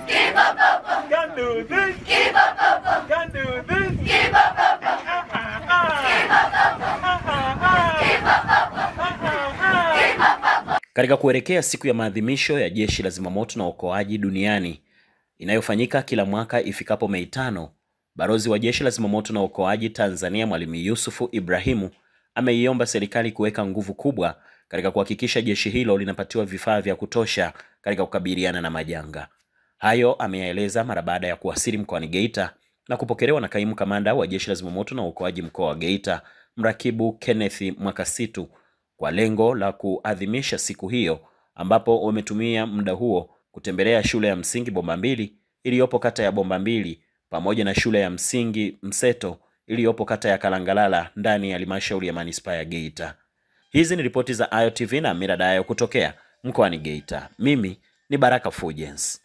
Keep up, up, up. Can do this. Keep up, up, up. Can do this. Keep up, up, up. Keep up, up, up. Keep up, up, up. Keep up, up. Katika kuelekea siku ya maadhimisho ya Jeshi la Zimamoto na Uokoaji duniani inayofanyika kila mwaka ifikapo Mei 5, Balozi wa Jeshi la Zimamoto na Uokoaji Tanzania Mwalimu Yusufu Ibrahimu ameiomba serikali kuweka nguvu kubwa katika kuhakikisha jeshi hilo linapatiwa vifaa vya kutosha katika kukabiliana na majanga. Hayo ameyaeleza mara baada ya kuwasili mkoani Geita na kupokelewa na Kaimu Kamanda wa Jeshi la Zimamoto na Uokoaji mkoa wa Geita, Mrakibu Kenneth Mwakasitu, kwa lengo la kuadhimisha siku hiyo, ambapo wametumia muda huo kutembelea shule ya msingi Bomba Mbili iliyopo kata ya Bomba Mbili pamoja na shule ya msingi Mseto iliyopo kata ya Kalangalala ndani ya halmashauri ya manispaa ya Geita. Hizi ni ripoti za Ayo TV na Mira Dayo kutokea mkoani Geita. Mimi ni Baraka Fulgence.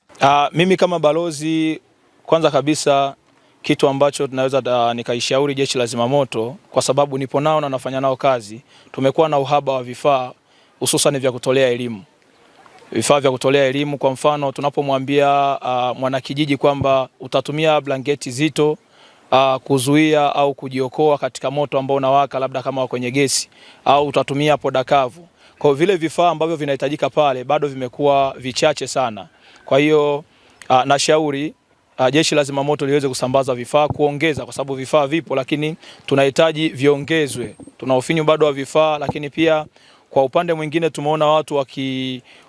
Mimi kama balozi, kwanza kabisa kitu ambacho tunaweza nikaishauri Jeshi la Zimamoto, kwa sababu nipo nao na nafanya nao kazi, tumekuwa na uhaba wa vifaa hususan vya kutolea elimu. Vifaa vya kutolea elimu, kwa mfano tunapomwambia mwanakijiji kwamba utatumia blanketi zito kuzuia au kujiokoa katika moto ambao unawaka, labda kama kwenye gesi, au utatumia poda kavu. Kwa vile vifaa ambavyo vinahitajika pale bado vimekuwa vichache sana. Kwa hiyo nashauri Jeshi la Zimamoto liweze kusambaza vifaa, kuongeza, kwa sababu vifaa vipo lakini tunahitaji viongezwe. Tuna ufinyu bado wa vifaa, lakini pia kwa upande mwingine tumeona watu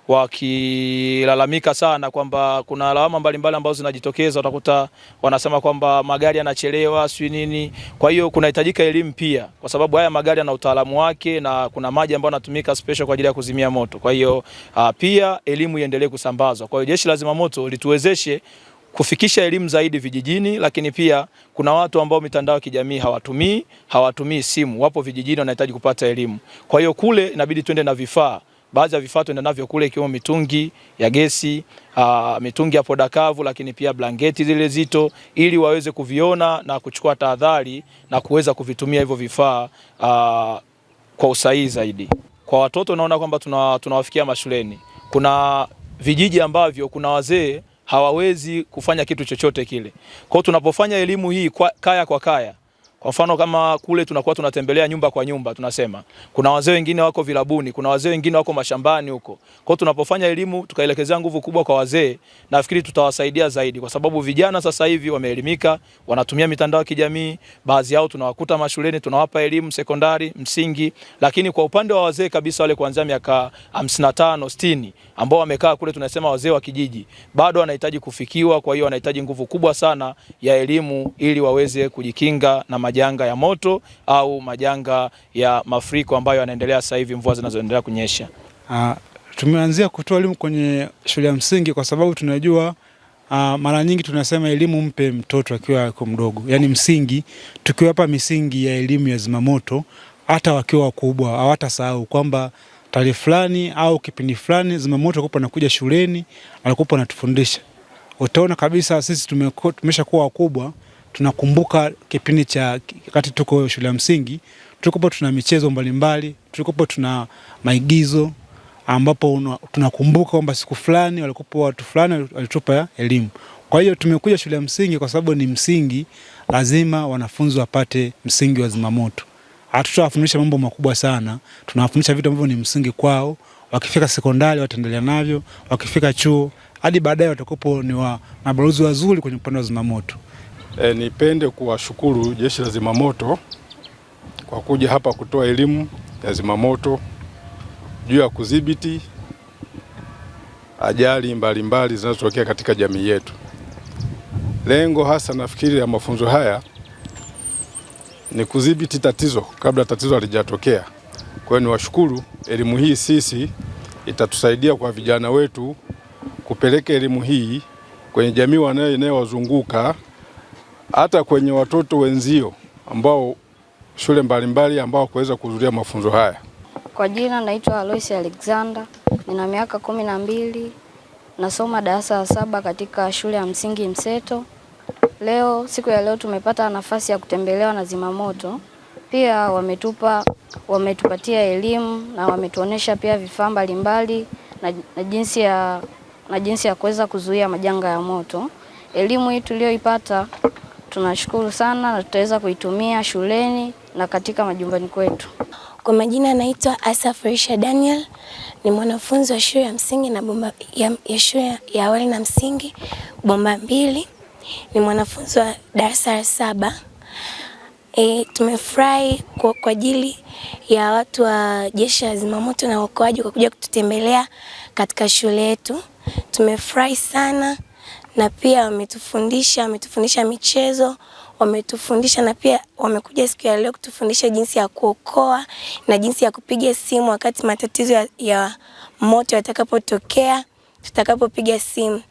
wakilalamika sana kwamba kuna lawama mbalimbali ambazo zinajitokeza. Utakuta wanasema kwamba magari yanachelewa, si nini. Kwa hiyo kunahitajika elimu pia, kwa sababu haya magari yana utaalamu wake na kuna maji ambayo yanatumika special kwa ajili ya kuzimia moto. Kwa hiyo pia elimu iendelee kusambazwa. Kwa hiyo Jeshi la Zimamoto lituwezeshe kufikisha elimu zaidi vijijini, lakini pia kuna watu ambao mitandao ya kijamii hawatumii simu, wapo vijijini wanahitaji kupata elimu. Kwa hiyo kule inabidi tuende na vifaa. Baadhi ya vifaa tuende navyo kule, ikiwemo mitungi ya gesi, mitungi ya poda kavu, lakini pia blanketi zile zito, ili waweze kuviona na kuchukua tahadhari na kuweza kuvitumia hivyo vifaa kwa usahihi zaidi. Kwa watoto naona kwamba tunawafikia mashuleni. Kuna vijiji ambavyo kuna wazee hawawezi kufanya kitu chochote kile. Kwa hiyo tunapofanya elimu hii kaya kwa kaya, kwa mfano kama kule tunakuwa tunatembelea nyumba kwa nyumba, tunasema kuna wazee wengine wako vilabuni, kuna wazee wengine wako mashambani huko. Kwa hiyo tunapofanya elimu tukaelekezea nguvu kubwa kwa wazee, nafikiri tutawasaidia zaidi, kwa sababu vijana sasa hivi wameelimika, wanatumia mitandao ya kijamii. Baadhi yao tunawakuta mashuleni, tunawapa elimu sekondari, msingi, lakini kwa upande wa wazee kabisa, wale kuanzia miaka 55, 60 ambao wamekaa kule, tunasema wazee wa kijiji, bado wanahitaji kufikiwa. Kwa hiyo wanahitaji nguvu kubwa sana ya elimu ili waweze kujikinga na majanga ya moto au majanga ya mafuriko ambayo yanaendelea sasa hivi, mvua zinazoendelea kunyesha. Tumeanzia kutoa elimu kwenye shule ya msingi kwa sababu tunajua mara nyingi tunasema elimu mpe mtoto akiwa mdogo. Yaani msingi, tukiwapa misingi ya elimu ya zimamoto, hata wakiwa wakubwa hawatasahau kwamba tarehe fulani au kipindi fulani zimamoto alikuwa anakuja shuleni, alikuwa anatufundisha. Utaona kabisa sisi tumeshakuwa wakubwa, tunakumbuka kipindi cha wakati tuko shule ya msingi, tulikuwa tuna michezo mbalimbali, tulikuwa tuna maigizo ambapo tunakumbuka kwamba siku fulani walikuwa watu fulani walitupa elimu. Kwa hiyo tumekuja shule ya msingi kwa sababu ni msingi, lazima wanafunzi wapate msingi wa zimamoto. Hatutawafundisha mambo makubwa sana, tunawafundisha vitu ambavyo ni msingi kwao. Wakifika sekondari wataendelea navyo, wakifika chuo hadi baadaye watakuwa ni mabalozi wazuri kwenye upande wa zimamoto. Nipende kuwashukuru Jeshi la Zimamoto kwa kuja hapa kutoa elimu ya zimamoto juu ya kudhibiti ajali mbalimbali zinazotokea katika jamii yetu. Lengo hasa nafikiri ya mafunzo haya ni kudhibiti tatizo kabla tatizo halijatokea. Kwa hiyo niwashukuru, elimu hii sisi itatusaidia kwa vijana wetu kupeleka elimu hii kwenye jamii inayowazunguka, hata kwenye watoto wenzio ambao shule mbalimbali ambao kuweza kuhudhuria mafunzo haya. Kwa jina naitwa Alois Alexander, nina miaka 12, nasoma darasa la 7 katika shule ya msingi Mseto. Siku ya leo tumepata nafasi ya kutembelewa na zimamoto. Pia wametupatia elimu na wametuonesha pia vifaa mbalimbali na jinsi ya na jinsi ya kuweza kuzuia majanga ya moto. Elimu hii tuliyoipata tunashukuru sana na tutaweza kuitumia shuleni na katika majumbani kwetu. Kwa majina naitwa Asaf Risha Daniel, ni mwanafunzi wa shule ya msingi na ya shule ya awali na msingi Bomba 2. Ni mwanafunzi wa darasa la 7. Tumefurahi kwa ajili ya watu wa Jeshi la Zimamoto na Uokoaji kwa kuja kututembelea katika shule yetu. Tumefurahi sana na pia wametufundisha michezo, wametufundisha na pia wamekuja siku ya leo kutufundisha jinsi ya kuokoa na jinsi ya kupiga simu wakati matatizo ya moto yatakapotokea, tutakapopiga simu.